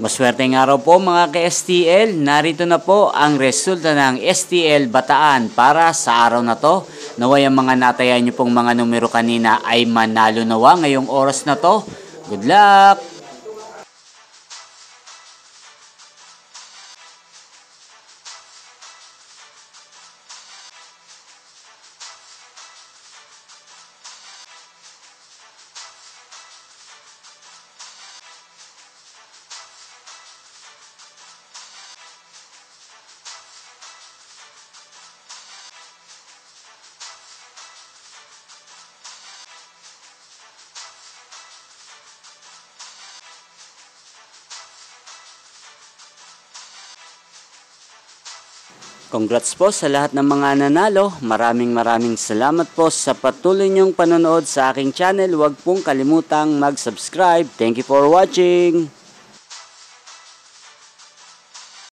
Maswerteng araw po mga ka-STL, narito na po ang resulta ng STL Bataan para sa araw na to. Naway ang mga natayan nyo pong mga numero kanina ay manalo nawa ngayong oras na to. Good luck! Congrats po sa lahat ng mga nanalo. Maraming salamat po sa patuloy niyong panonood sa aking channel. Huwag pong kalimutang mag-subscribe. Thank you for watching.